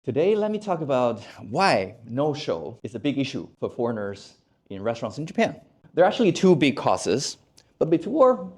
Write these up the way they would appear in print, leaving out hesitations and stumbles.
Today, let me talk about why no-show is a big issue for foreigners in restaurants in Japan. There are actually two big causes, but before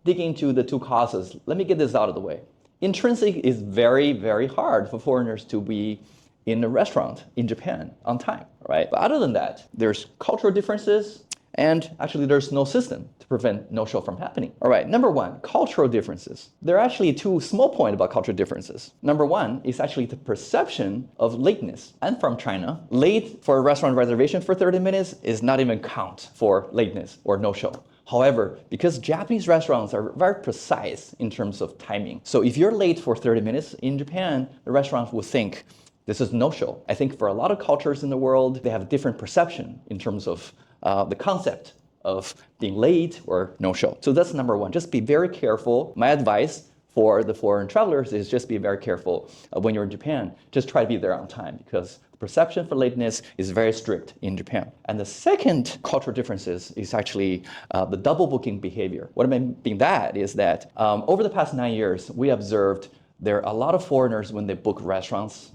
digging into the two causes, let me get this out of the way. Intrinsic is very, very hard for foreigners to be in a restaurant in Japan on time, right? But other than that, there's cultural differences, and actually there's no system to prevent no-show from happening. All right, number one, cultural differences. There are actually two small points about cultural differences. Number one is actually the perception of lateness. I'm from China. Late for a restaurant reservation for 30 minutes is not even count for lateness or no-show. However, because Japanese restaurants are very precise in terms of timing, so if you're late for 30 minutes in Japan, the restaurant will think this is no-show. I think for a lot of cultures in the world, they have a different perception in terms of the concept of being late or no-show. So that's number one. Just be very careful. My advice for the foreign travelers is just be very careful when you're in Japan. Just try to be there on time because the perception for lateness is very strict in Japan. And the second cultural differences is actually the double booking behavior. What I mean by that is that over the past 9 years, we observed there are a lot of foreigners when they book restaurants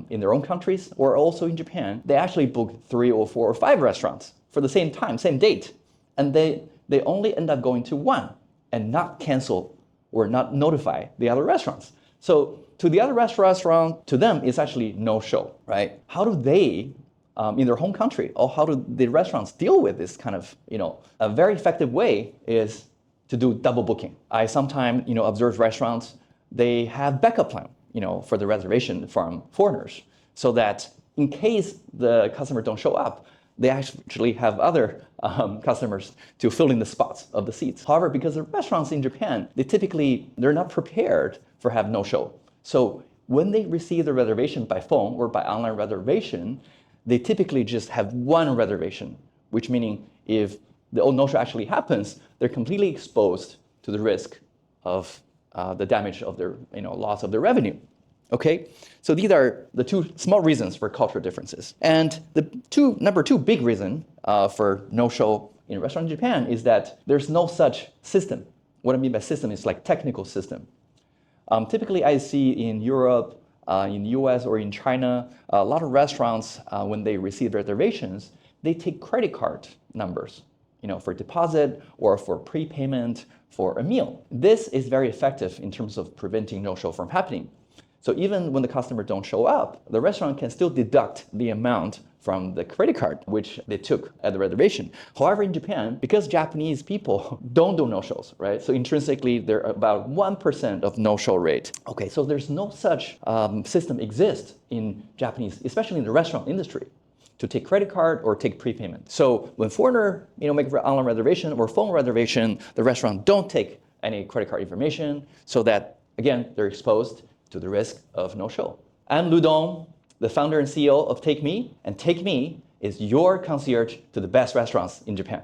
in their own countries or also in Japan, they actually book 3 or 4 or 5 restaurants for the same time, same date. And they only end up going to one and not cancel or not notify the other restaurants. So to the other restaurant, to them, it's actually no-show, right? How do they, in their home country, or how do the restaurants deal with this kind of, a very effective way is to do double booking. I sometimes, observe restaurants, they have backup plan, for the reservation from foreigners, so that in case the customer don't show up, they actually have other customers to fill in the spots of the seats. However, because the restaurants in Japan, they're not prepared for have no-show. So when they receive the reservation by phone or by online reservation, they typically just have one reservation, which meaning if the no-show actually happens, they're completely exposed to the risk of the damage of their, loss of their revenue. Okay, so these are the two small reasons for cultural differences. And the number two big reason for no-show in a restaurant in Japan is that there's no such system. What I mean by system is like technical system. Typically, I see in Europe, in the US, or in China, a lot of restaurants, when they receive reservations, they take credit card numbers, for deposit or for prepayment for a meal. This is very effective in terms of preventing no-show from happening. So even when the customer don't show up, the restaurant can still deduct the amount from the credit card which they took at the reservation. However, in Japan, because Japanese people don't do no-shows, right? So intrinsically, they're about 1% of no-show rate. Okay, so there's no such system exists in Japanese, especially in the restaurant industry, to take credit card or take prepayment. So when foreigner, make an online reservation or phone reservation, the restaurant don't take any credit card information so that, again, they're exposed to the risk of no-show. I'm Ludong, the founder and CEO of Take Me, and Take Me is your concierge to the best restaurants in Japan.